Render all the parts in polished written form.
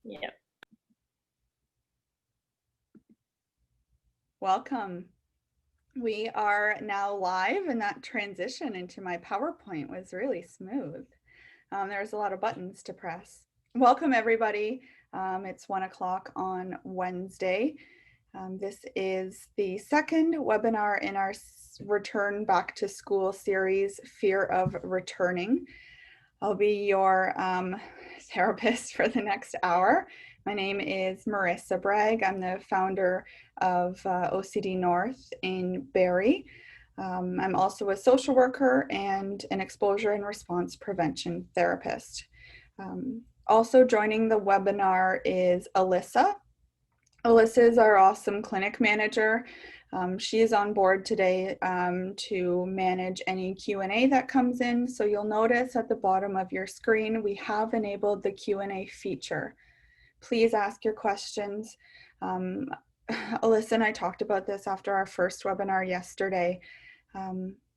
Yep. Welcome. We are now live, and that transition into my PowerPoint was really smooth. There's a lot of buttons to press. Welcome, everybody. It's 1 o'clock on Wednesday. This is the second webinar in our Return Back to School series, Fear of Returning. I'll be your therapist for the next hour. My name is Merrisa Bragg. I'm the founder of OCD North in Barrie. I'm also a social worker and an exposure and response prevention therapist. Also joining the webinar is Alyssa. Alyssa is our awesome clinic manager. She is on board today to manage any Q&A that comes in. So you'll notice at the bottom of your screen, we have enabled the Q&A feature. Please ask your questions. Alyssa and I talked about this after our first webinar yesterday.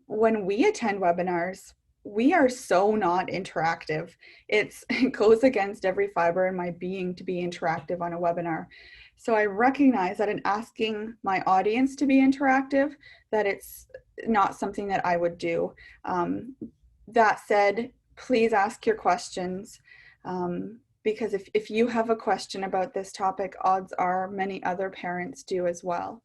When we attend webinars, we are so not interactive. It goes against every fiber in my being to be interactive on a webinar. So I recognize that in asking my audience to be interactive, that it's not something that I would do. That said, please ask your questions, because if you have a question about this topic, odds are many other parents do as well.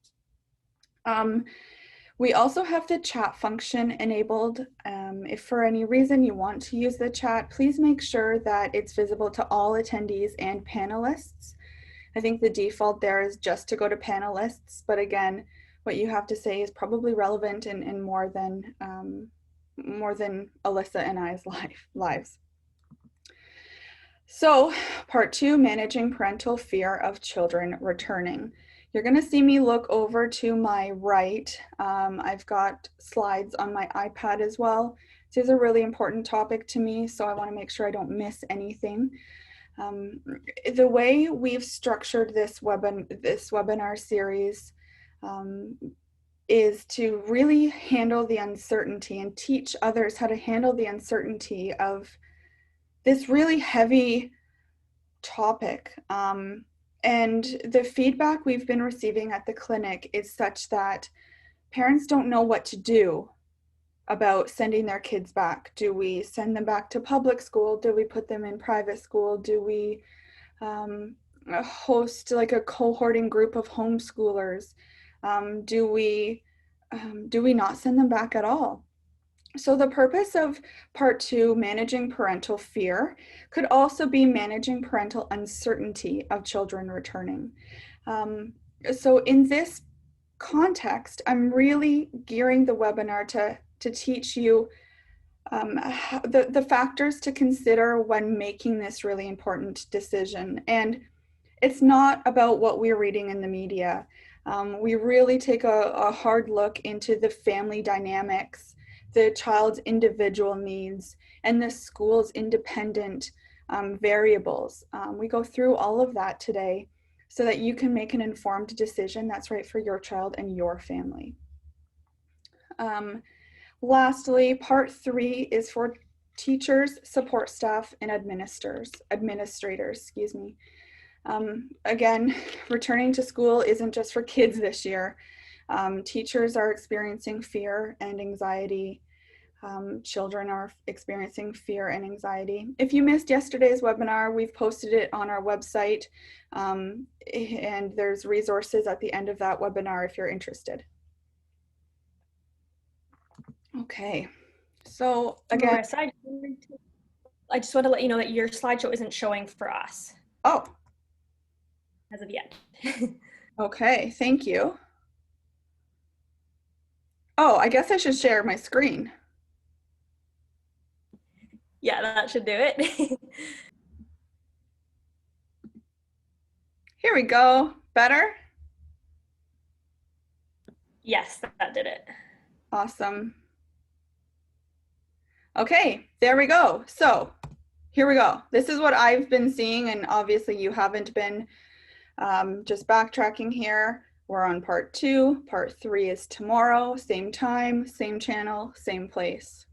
We also have the chat function enabled. If for any reason you want to use the chat, please make sure that it's visible to all attendees and panelists. I think the default there is just to go to panelists, but again, what you have to say is probably relevant in more than Alyssa and I's lives. So, part 2, managing parental fear of children returning. You're going to see me look over to my right. I've got slides on my iPad as well. This is a really important topic to me, so I want to make sure I don't miss anything. The way we've structured this webinar series is to really handle the uncertainty and teach others how to handle the uncertainty of this really heavy topic. And the feedback we've been receiving at the clinic is such that parents don't know what to do about sending their kids back. Do we send them back to public school? Do we put them in private school? Do we host like a cohorting group of homeschoolers? Do we not send them back at all? So the purpose of part 2, managing parental fear, could also be managing parental uncertainty of children returning. So in this context, I'm really gearing the webinar to teach you the factors to consider when making this really important decision. And it's not about what we're reading in the media. We really take a hard look into the family dynamics, the child's individual needs, and the school's independent variables. We go through all of that today so that you can make an informed decision that's right for your child and your family. Lastly, part 3 is for teachers, support staff, and administrators. Again, returning to school isn't just for kids this year. Teachers are experiencing fear and anxiety. Children are experiencing fear and anxiety. If you missed yesterday's webinar, we've posted it on our website, and there's resources at the end of that webinar if you're interested. Okay, so again, Merrisa, I just want to let you know that your slideshow isn't showing for us. Oh. As of yet. Okay, thank you. Oh, I guess I should share my screen. Yeah, that should do it. Here we go. Better? Yes, that did it. Awesome. Okay, there we go. So here we go. This is what I've been seeing, and obviously you haven't been. Just backtracking here. We're on part 2. Part 3 is tomorrow, same time, same channel, same place.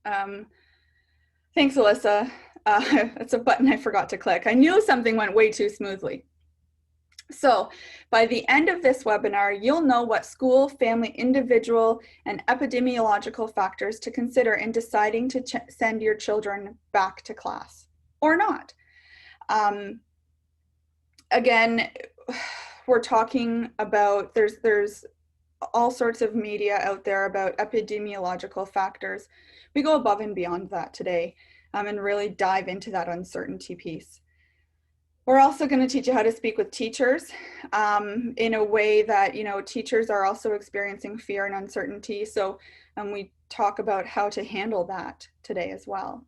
Thanks, Alyssa. That's a button I forgot to click. I knew something went way too smoothly. So by the end of this webinar, you'll know what school, family, individual, and epidemiological factors to consider in deciding to send your children back to class or not. Again, we're talking about, there's all sorts of media out there about epidemiological factors. We go above and beyond that today and really dive into that uncertainty piece. We're also going to teach you how to speak with teachers in a way that, you know, teachers are also experiencing fear and uncertainty. So we talk about how to handle that today as well.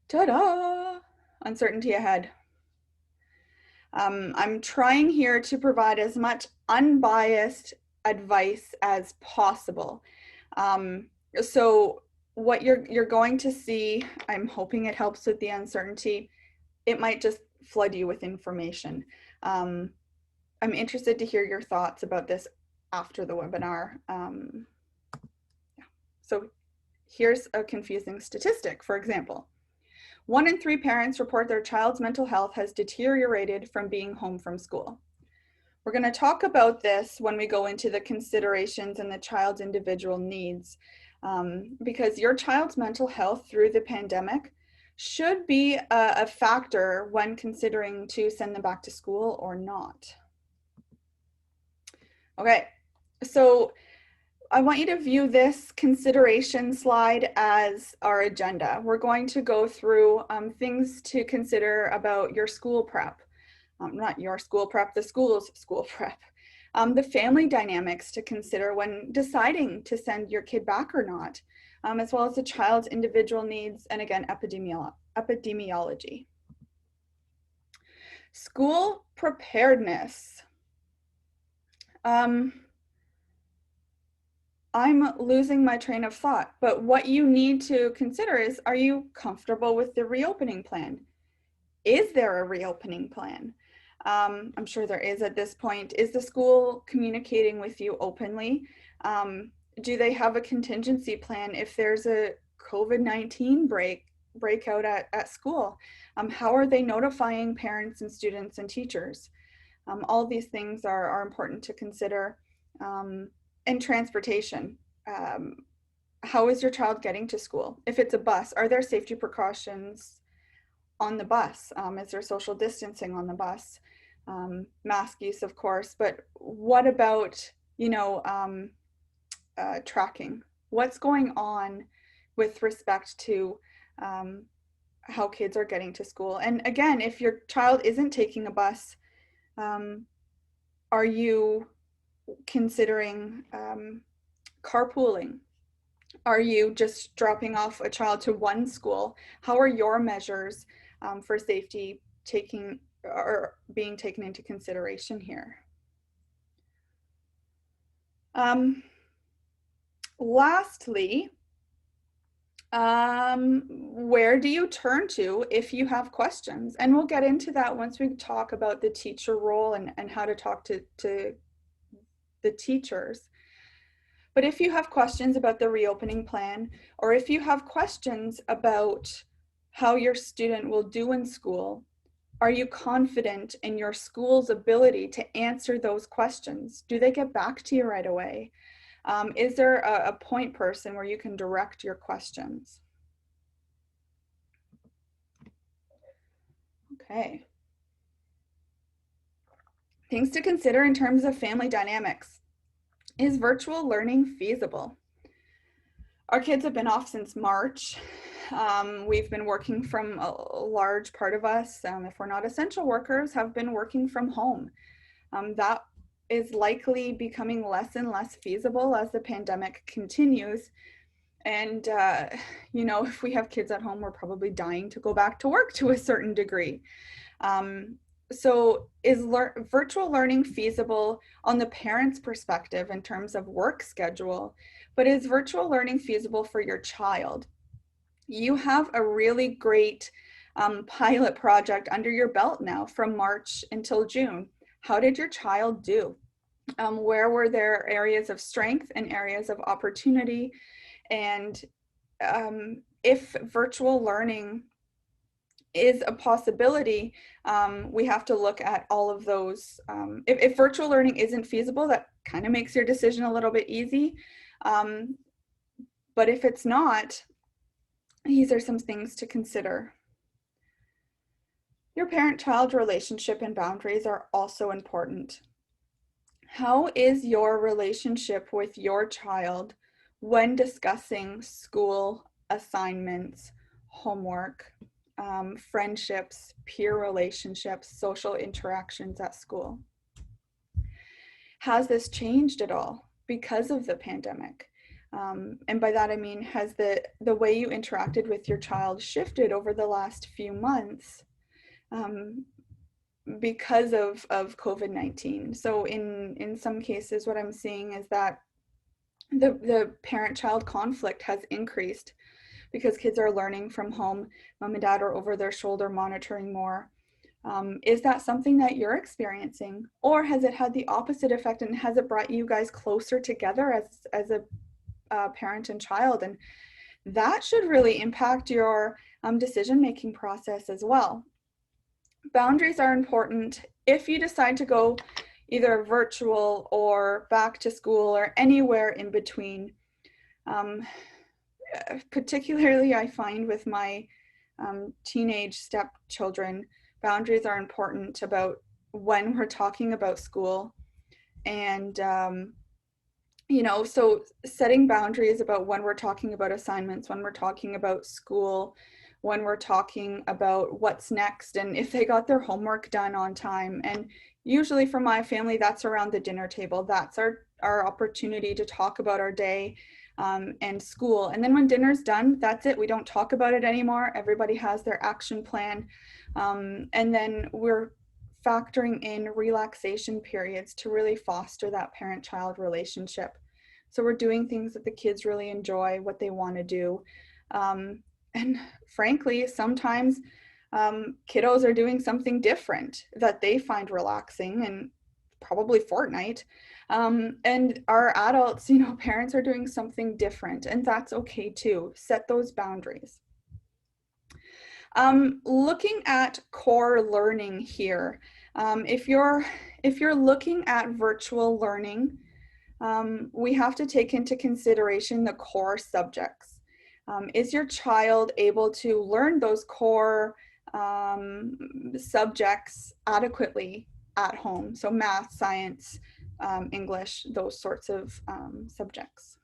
Ta-da! Uncertainty ahead. I'm trying here to provide as much unbiased advice as possible. So what you're going to see, I'm hoping it helps with the uncertainty. It might just flood you with information. I'm interested to hear your thoughts about this after the webinar. Yeah. So here's a confusing statistic, for example. 1 in 3 parents report their child's mental health has deteriorated from being home from school. We're going to talk about this when we go into the considerations and the child's individual needs, because your child's mental health through the pandemic should be a factor when considering to send them back to school or not. Okay, so I want you to view this consideration slide as our agenda. We're going to go through things to consider about your school prep. Not your school prep, the school's school prep. The family dynamics to consider when deciding to send your kid back or not, as well as the child's individual needs, and again, epidemiology. School preparedness. I'm losing my train of thought, but what you need to consider is, are you comfortable with the reopening plan? Is there a reopening plan? I'm sure there is at this point. Is the school communicating with you openly? Do they have a contingency plan if there's a COVID-19 breakout at school? How are they notifying parents and students and teachers? All these things are important to consider. And transportation. How is your child getting to school? If it's a bus, are there safety precautions on the bus? Is there social distancing on the bus? Mask use, of course, but what about, you know, tracking? What's going on with respect to how kids are getting to school? And again, if your child isn't taking a bus, are you considering carpooling? Are you just dropping off a child to one school? How are your measures for safety being taken into consideration here? Lastly, where do you turn to if you have questions? And we'll get into that once we talk about the teacher role and how to talk to the teachers. But if you have questions about the reopening plan, or if you have questions about how your student will do in school, are you confident in your school's ability to answer those questions? Do they get back to you right away? Is there a point person where you can direct your questions? Okay. Things to consider in terms of family dynamics. Is virtual learning feasible? Our kids have been off since March. We've been working from a large part of us, if we're not essential workers, have been working from home. That is likely becoming less and less feasible as the pandemic continues. And, you know, if we have kids at home, we're probably dying to go back to work to a certain degree. So is virtual learning feasible on the parent's perspective in terms of work schedule, but is virtual learning feasible for your child? You have a really great pilot project under your belt now from March until June. How did your child do? Where were there areas of strength and areas of opportunity? And if virtual learning is a possibility, we have to look at all of those. If virtual learning isn't feasible, that kind of makes your decision a little bit easy. But if it's not, these are some things to consider. Your parent-child relationship and boundaries are also important. How is your relationship with your child when discussing school assignments, homework, friendships, peer relationships, social interactions at school? Has this changed at all because of the pandemic? And by that I mean, has the way you interacted with your child shifted over the last few months because of COVID-19? So in some cases, what I'm seeing is that the parent-child conflict has increased because kids are learning from home. Mom and dad are over their shoulder monitoring more. Is that something that you're experiencing, or has it had the opposite effect, and has it brought you guys closer together as a parent and child? And that should really impact your decision-making process as well. Boundaries are important. If you decide to go either virtual or back to school or anywhere in between, particularly I find with my teenage stepchildren, boundaries are important about when we're talking about school. And so setting boundaries about when we're talking about assignments, when we're talking about school, when we're talking about what's next, and if they got their homework done on time. And usually for my family, that's around the dinner table. That's our opportunity to talk about our day and school. And then when dinner's done, that's it. We don't talk about it anymore. Everybody has their action plan. And then we're factoring in relaxation periods to really foster that parent-child relationship. So we're doing things that the kids really enjoy, what they want to do. And frankly, sometimes kiddos are doing something different that they find relaxing, and probably Fortnite. And our adults, parents are doing something different, and that's okay too. Set those boundaries. Looking at core learning here, if you're looking at virtual learning, we have to take into consideration the core subjects. Is your child able to learn those core subjects adequately at home? So math, science, English, those sorts of subjects.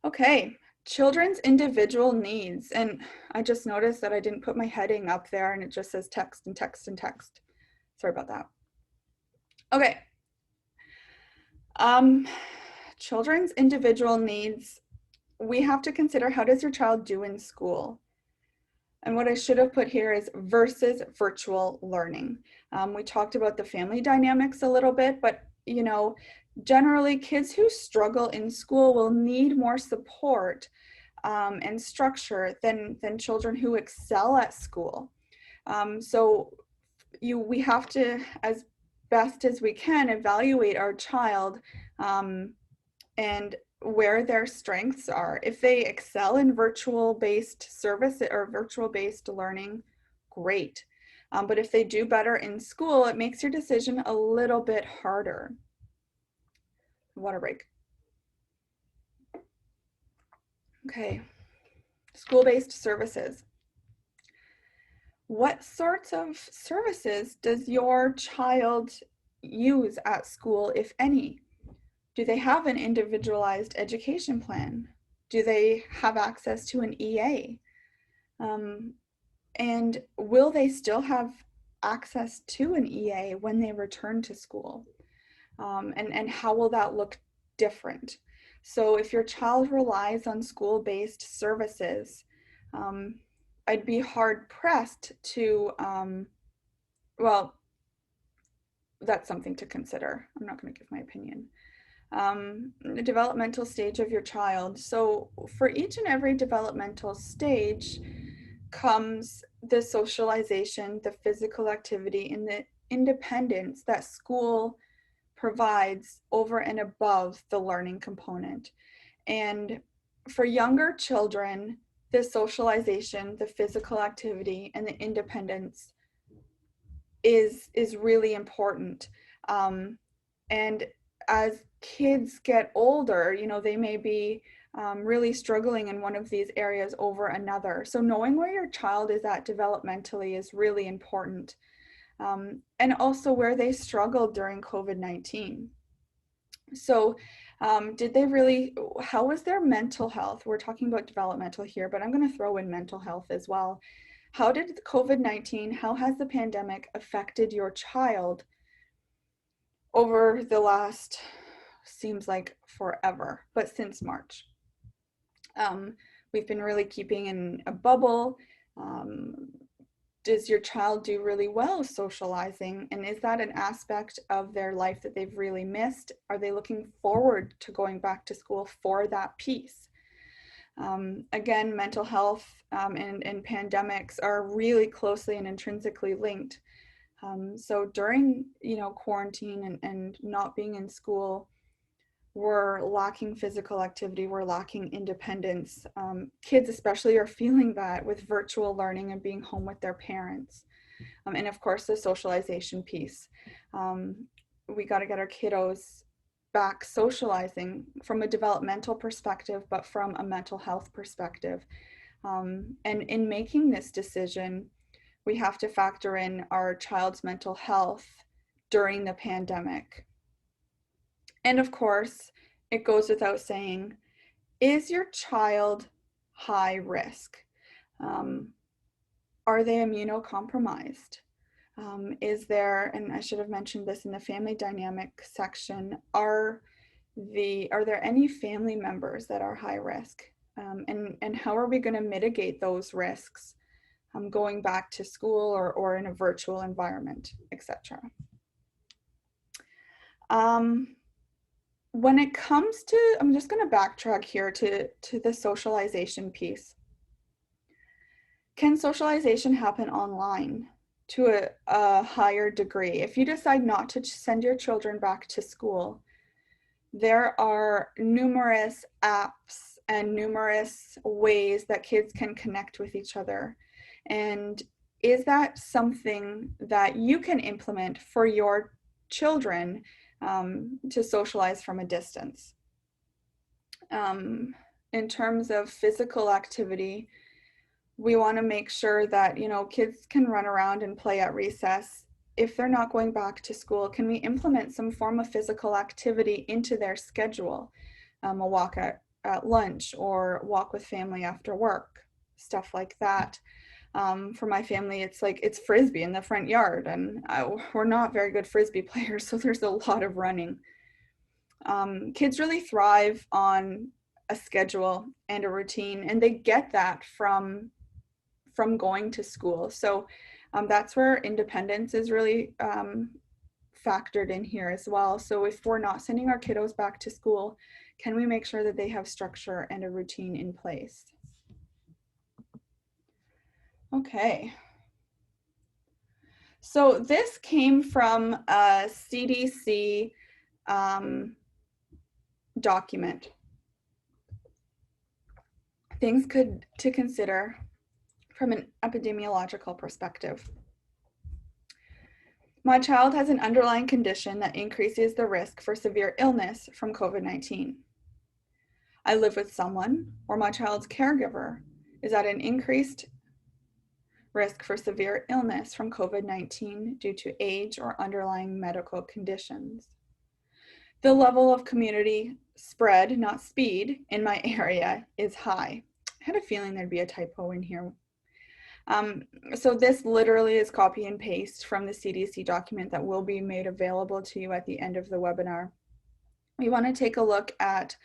Okay, children's individual needs. And I just noticed that I didn't put my heading up there, and it just says text and text and text. Sorry about that. Okay. Children's individual needs. We have to consider, how does your child do in school? And what I should have put here is versus virtual learning. We talked about the family dynamics a little bit, but generally kids who struggle in school will need more support and structure than children who excel at school. So we have to, as best as we can, evaluate our child and where their strengths are. If they excel in virtual-based service or virtual-based learning, great. But if they do better in school, it makes your decision a little bit harder. Water break. Okay, school-based services. What sorts of services does your child use at school, if any? Do they have an individualized education plan? Do they have access to an EA? And will they still have access to an EA when they return to school? And how will that look different? So if your child relies on school-based services, I'd be hard-pressed to, well, that's something to consider. I'm not going to give my opinion. The developmental stage of your child. So for each and every developmental stage comes the socialization, the physical activity, and the independence that school provides over and above the learning component. And for younger children, the socialization, the physical activity, and the independence is really important. And as kids get older, you know, they may be really struggling in one of these areas over another. So knowing where your child is at developmentally is really important. And also where they struggled during COVID-19. So how was their mental health? We're talking about developmental here, but I'm going to throw in mental health as well. How did COVID-19, how has the pandemic affected your child over the last, seems like forever, but since March? We've been really keeping in a bubble. Does your child do really well socializing? And is that an aspect of their life that they've really missed? Are they looking forward to going back to school for that piece? Again, mental health and pandemics are really closely and intrinsically linked. So during, you know, quarantine and not being in school, we're lacking physical activity, we're lacking independence. Kids especially are feeling that with virtual learning and being home with their parents. And of course, the socialization piece. We got to get our kiddos back socializing from a developmental perspective, but from a mental health perspective. And in making this decision, we have to factor in our child's mental health during the pandemic. And of course, it goes without saying, is your child high risk? Are they immunocompromised? Is there, and I should have mentioned this in the family dynamic section, are there any family members that are high risk? And how are we going to mitigate those risks going back to school or in a virtual environment, etc. When it comes to, I'm just going to backtrack here to the socialization piece. Can socialization happen online to a higher degree? If you decide not to send your children back to school, there are numerous apps and numerous ways that kids can connect with each other. And is that something that you can implement for your children to socialize from a distance? In terms of physical activity, we want to make sure that, you know, kids can run around and play at recess. If they're not going back to school, can we implement some form of physical activity into their schedule? A walk at lunch or walk with family after work, stuff like that. For my family, it's Frisbee in the front yard, and we're not very good Frisbee players, so there's a lot of running. Kids really thrive on a schedule and a routine, and they get that from going to school. So that's where independence is really factored in here as well. So if we're not sending our kiddos back to school, can we make sure that they have structure and a routine in place? Okay. So this came from a CDC document. Things to consider from an epidemiological perspective. My child has an underlying condition that increases the risk for severe illness from COVID-19. I live with someone or my child's caregiver is at an increased risk for severe illness from COVID-19 due to age or underlying medical conditions. The level of community spread, not speed, in my area is high. I had a feeling there'd be a typo in here. So this literally is copy and paste from the CDC document that will be made available to you at the end of the webinar. We want to take a look at,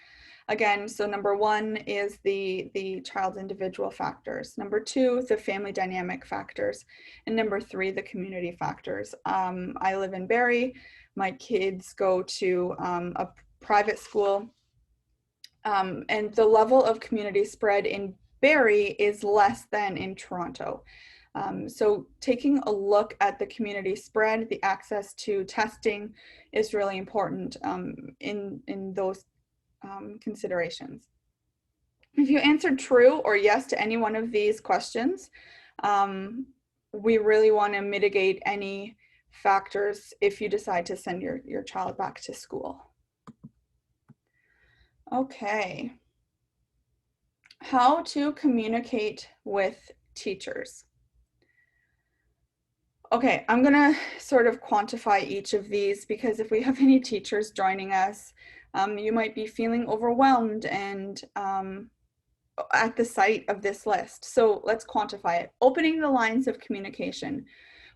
again, so number one is the child's individual factors. Number two, the family dynamic factors. And number three, the community factors. I live in Barrie. My kids go to a private school. And the level of community spread in Barrie is less than in Toronto. So taking a look at the community spread, the access to testing is really important in those considerations. If you answered true or yes to any one of these questions, we really want to mitigate any factors if you decide to send your child back to school. Okay. How to communicate with teachers. Okay, I'm gonna sort of quantify each of these because if we have any teachers joining us, you might be feeling overwhelmed and at the sight of this list. So let's quantify it. Opening the lines of communication.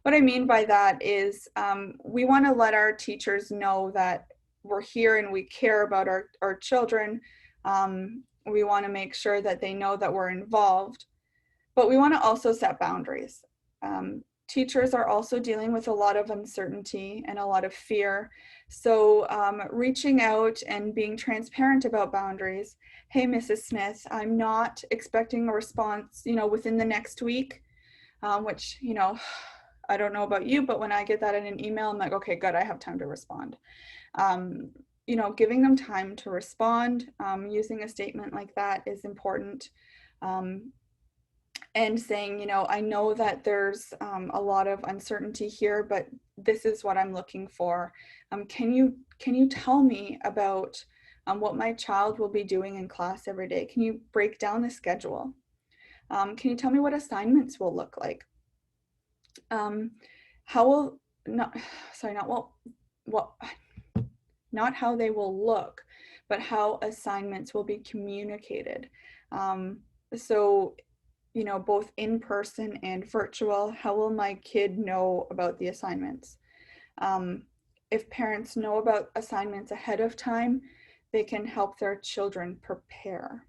What I mean by that is we want to let our teachers know that we're here and we care about our children. We want to make sure that they know that we're involved, but we want to also set boundaries. Teachers are also dealing with a lot of uncertainty and a lot of fear. So reaching out and being transparent about boundaries. Hey, Mrs. Smith, I'm not expecting a response, within the next week, which, I don't know about you, but when I get that in an email, I'm like, okay, good, I have time to respond. Giving them time to respond, using a statement like that is important. And saying, I know that there's a lot of uncertainty here, but this is what I'm looking for. Can you tell me about what my child will be doing in class every day? Can you break down the schedule? Can you tell me what assignments will look like? Not how they will look, but how assignments will be communicated. So both in person and virtual, how will my kid know about the assignments? If parents know about assignments ahead of time, they can help their children prepare.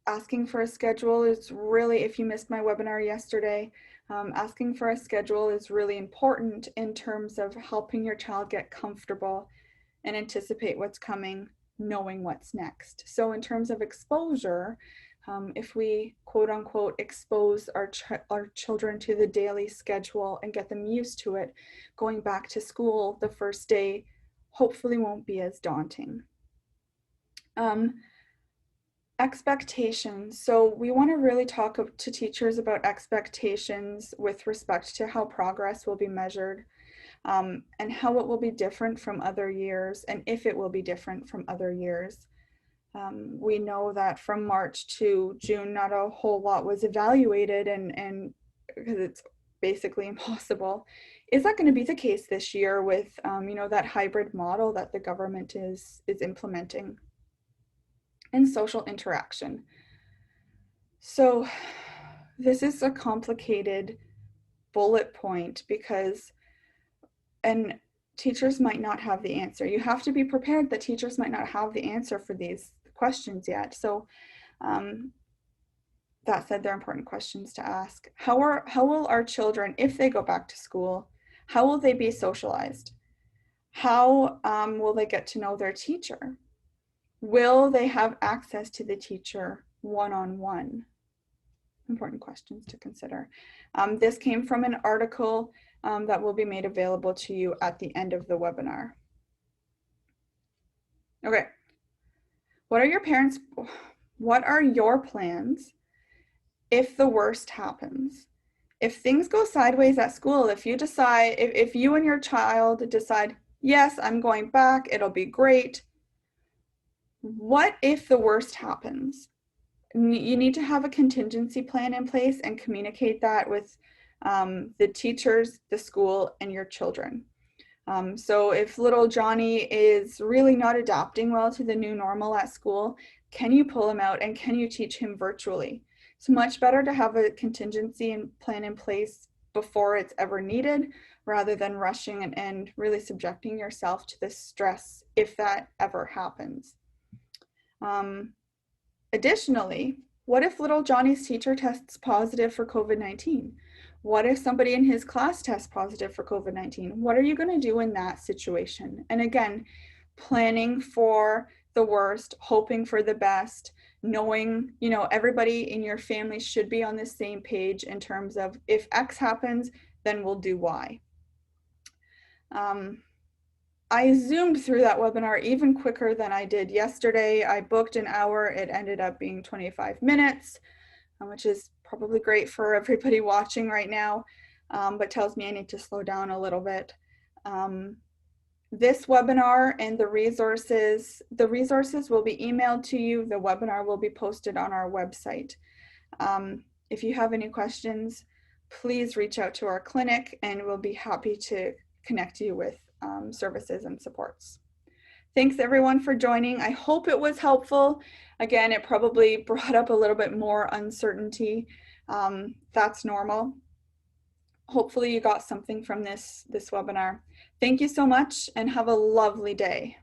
Asking for a schedule is really, if you missed my webinar yesterday, asking for a schedule is really important in terms of helping your child get comfortable and anticipate what's coming, knowing what's next. So in terms of exposure, if we quote unquote expose our children to the daily schedule and get them used to it, going back to school the first day hopefully won't be as daunting. Expectations. So we want to really talk to teachers about expectations with respect to how progress will be measured, and how it will be different from other years, and if it will be different from other years. We know that from March to June, not a whole lot was evaluated, and because it's basically impossible. Is that going to be the case this year with, that hybrid model that the government is implementing? And social interaction. So this is a complicated bullet point because, and teachers might not have the answer. You have to be prepared that teachers might not have the answer for these questions yet. So that said, they're important questions to ask. How will our children, if they go back to school, how will they be socialized? How will they get to know their teacher? Will they have access to the teacher one-on-one? Important questions to consider. This came from an article that will be made available to you at the end of the webinar. Okay. What are your plans if the worst happens? If things go sideways at school, if you and your child decide, yes, I'm going back, it'll be great. What if the worst happens? You need to have a contingency plan in place and communicate that with the teachers, the school, and your children. So if little Johnny is really not adapting well to the new normal at school, can you pull him out and can you teach him virtually? It's much better to have a contingency plan in place before it's ever needed, rather than rushing and really subjecting yourself to this stress if that ever happens. Additionally, what if little Johnny's teacher tests positive for COVID-19? What if somebody in his class tests positive for COVID-19? What are you going to do in that situation? And again, planning for the worst, hoping for the best, knowing, everybody in your family should be on the same page in terms of if X happens, then we'll do Y. I zoomed through that webinar even quicker than I did yesterday. I booked an hour. It ended up being 25 minutes, which is probably great for everybody watching right now, but tells me I need to slow down a little bit. This webinar and the resources will be emailed to you. The webinar will be posted on our website. If you have any questions, please reach out to our clinic and we'll be happy to connect you with services and supports. Thanks everyone for joining. I hope it was helpful. Again, it probably brought up a little bit more uncertainty. That's normal. Hopefully you got something from this webinar. Thank you so much and have a lovely day.